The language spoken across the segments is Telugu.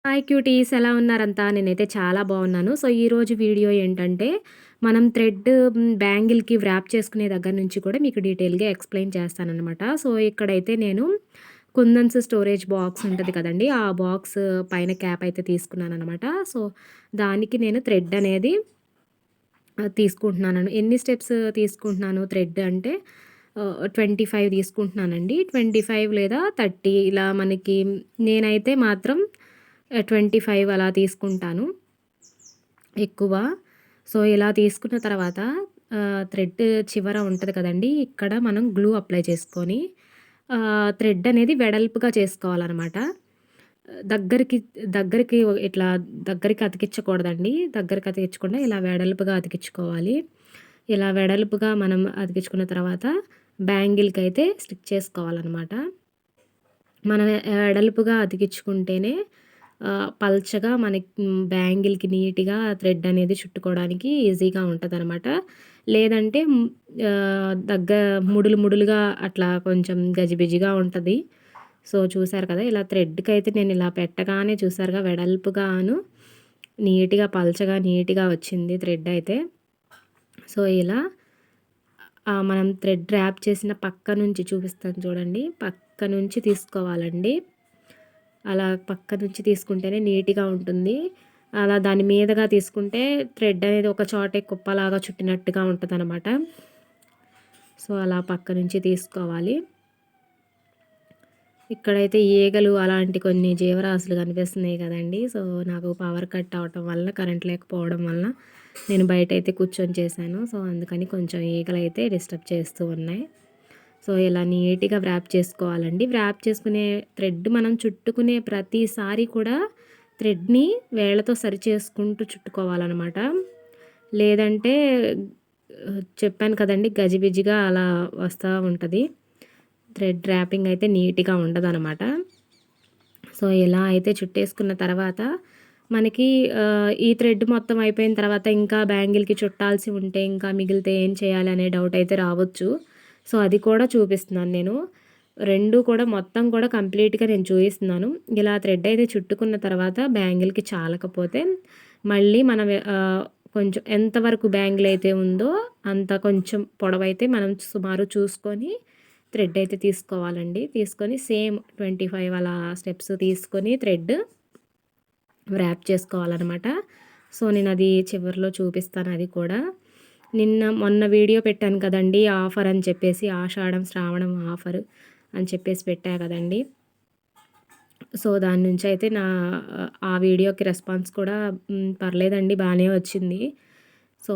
హాయ్ క్యూటీస్ ఎలా ఉన్నారంతా? నేనైతే చాలా బాగున్నాను. సో, ఈరోజు వీడియో ఏంటంటే, మనం థ్రెడ్ బ్యాంగిల్‌కి వ్రాప్ చేసుకునే దగ్గర నుంచి కూడా మీకు డీటెయిల్‌గా ఎక్స్‌ప్లెయిన్ చేస్తాననమాట. సో, ఇక్కడైతే నేను కుందన్స్ స్టోరేజ్ బాక్స్ ఉంటది కదండీ! ఆ బాక్స్ పైన క్యాప్ అయితే తీసుకున్నాననమాట. సో, దానికి నేను థ్రెడ్ అనేది తీసుకుంటున్నాను. ఎన్ని స్టెప్స్ తీసుకుంటున్నాను థ్రెడ్ అంటే 25 తీసుకుంటున్నానండి. 25 లేదా 30 ఇలా మనకి నేనైతే మాత్రం 25 అలా తీసుకుంటాను ఎక్కువ. సో, ఇలా తీసుకున్న తర్వాత థ్రెడ్ చివర ఉంటది కదండీ! ఇక్కడ మనం గ్లూ అప్లై చేసుకొని థ్రెడ్ అనేది వెడల్పుగా చేసుకోవాలనమాట. దగ్గరికి దగ్గరికి ఇట్లా దగ్గరికి అతికిచ్చకూడదండి. దగ్గరికి అతికిచ్చకుండా ఇలా వెడల్పుగా అతికిచ్చుకోవాలి. ఇలా వెడల్పుగా మనం అతికిచ్చుకున్న తర్వాత బ్యాంగిల్‌కైతే స్టిక్ చేసుకోవాలనమాట. మనం వెడల్పుగా అతికిచ్చుకుంటేనే పల్చగా మనకి బ్యాంగిల్‌కి నీట్‌గా థ్రెడ్ అనేది చుట్టుకోవడానికి ఈజీగా ఉంటదనమాట. లేదంటే ముడులు ముడులుగా అట్లా కొంచెం గజిబిజిగా ఉంటది. సో, చూసారు కదా! ఇలా థ్రెడ్‌కైతే నేను ఇలా పెట్టగానే చూసారుగా వెడల్పుగాను నీట్‌గా పల్చగా నీట్‌గా వచ్చింది థ్రెడ్ అయితే. సో, ఇలా మనం థ్రెడ్ ర్యాప్ చేసిన పక్క నుంచి చూపిస్తాను చూడండి. పక్క నుంచి తీసుకోవాలండి. అలా పక్క నుంచి తీసుకుంటేనే నీట్‌గా ఉంటుంది. అలా దాని మీదగా తీసుకుంటే థ్రెడ్ అనేది ఒక చోటే కుప్పలాగా చుట్టినట్టుగా ఉంటదనమాట. సో, అలా పక్క నుంచి తీసుకోవాలి. ఇక్కడైతే ఈగలు అలాంటి కొన్ని జీవరాశులు కనిపిస్తున్నాయి కదండీ! సో, నాకు పవర్ కట్ అవ్వటం వల్ల కరెంట్ లేకపోవడం వల్ల నేను బయటైతే కూర్చొని చేశాను. సో, అందుకని కొంచెం ఈగలైతే డిస్టర్బ్ చేస్తూ ఉన్నాయి. సో, ఇలా నీట్‌గా వ్రాప్ చేసుకోవాలండి. వ్రాప్ చేసుకునే థ్రెడ్ మనం చుట్టుకునే ప్రతిసారి కూడా థ్రెడ్‌ని వేళ్ళతో సరి చేసుకుంటూ చుట్టుకోవాలనమాట. లేదంటే చెప్పాను కదండీ! గజిబిజిగా అలా వస్తా ఉంటది. థ్రెడ్ ర్యాపింగ్ అయితే నీట్‌గా ఉండదనమాట. సో, ఇలా అయితే చుట్టేసుకున్న తర్వాత మనకి ఈ థ్రెడ్ మొత్తం అయిపోయిన తర్వాత ఇంకా బ్యాంగిల్‌కి చుట్టాల్సి ఉంటే ఇంకా మిగిలితే ఏం చేయాలి అనే డౌట్ అయితే రావచ్చు. సో, అది కూడా చూపిస్తున్నాను నేను. 2 కూడా మొత్తం కూడా కంప్లీట్‌గా నేను చూయిస్తున్నాను. ఇలా థ్రెడ్ అయితే చుట్టుకున్న తర్వాత బ్యాంగిల్‌కి చాలకపోతే మళ్ళీ మనం కొంచెం ఎంతవరకు బ్యాంగిల్ అయితే ఉందో అంత కొంచెం పొడవైతే మనం సుమారు చూసుకొని థ్రెడ్ అయితే తీసుకోవాలండి. తీసుకొని సేమ్ 25 అలా స్టెప్స్ తీసుకొని థ్రెడ్ వ్రాప్ చేసుకోవాలనమాట. సో, నేనది చివరిలో చూపిస్తాను అది కూడా. మొన్న వీడియో పెట్టాను కదండీ! ఆఫర్ అని చెప్పేసి ఆషాఢం, శ్రావణం ఆఫర్ అని చెప్పేసి పెట్టా కదండీ! సో, దాని నుంచయితే ఆ వీడియోకి రెస్పాన్స్ కూడా పర్లేదండి బానే వచ్చింది. సో,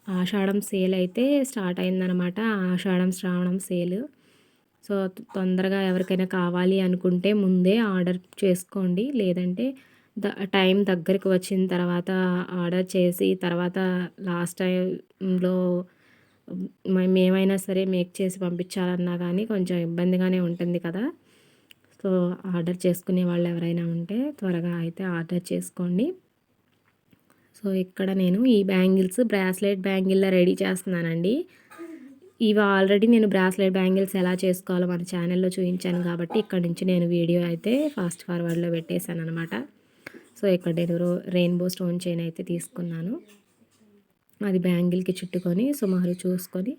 ఆషాఢం సేల్ అయితే స్టార్ట్ అయిందనమాట. ఆషాఢం, శ్రావణం సేల్. సో, తొందరగా ఎవరికైనా కావాలి అనుకుంటే ముందే ఆర్డర్ చేసుకోండి. లేదంటే టైం దగ్గరికి వచ్చిన తర్వాత ఆర్డర్ చేసి తర్వాత లాస్ట్ టైంలో మేమైనా సరే మేక్ చేసి పంపించాలన్నా కానీ కొంచెం ఇబ్బందిగానే ఉంటుంది కదా! సో, ఆర్డర్ చేసుకునే వాళ్ళు ఎవరైనా ఉంటే త్వరగా అయితే ఆర్డర్ చేసుకోండి. సో, ఇక్కడ నేను ఈ బ్రాస్లెట్ బ్యాంగిల్‌లా రెడీ చేస్తున్నానండి. ఇవి ఆల్రెడీ నేను బ్రాస్లెట్ బ్యాంగిల్స్ ఎలా చేసుకోవాలో మన ఛానల్‌లో చూయించాను కాబట్టి ఇక్కడి నుంచి నేను వీడియో అయితే ఫాస్ట్ ఫార్వర్డ్‌లో పెట్టేశాననమాట. సో, ఇక్కడ నేను రెయిన్బో స్టోన్ చైన్ అయితే తీసుకున్నాను. అది బ్యాంగిల్‌కి చుట్టుకొని సుమారు చూసుకొని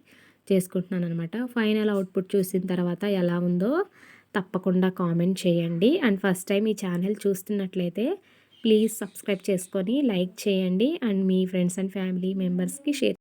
చేసుకుంటున్నాననమాట. ఫైనల్ అవుట్‌పుట్ చూసిన తర్వాత ఎలా ఉందో తప్పకుండా కామెంట్ చేయండి. అండ్ ఫస్ట్ టైం ఈ ఛానల్ చూస్తున్నట్లయితే ప్లీజ్ సబ్స్క్రైబ్ చేసుకొని లైక్ చేయండి. And me friends and family మెంబర్స్‌కి షేర్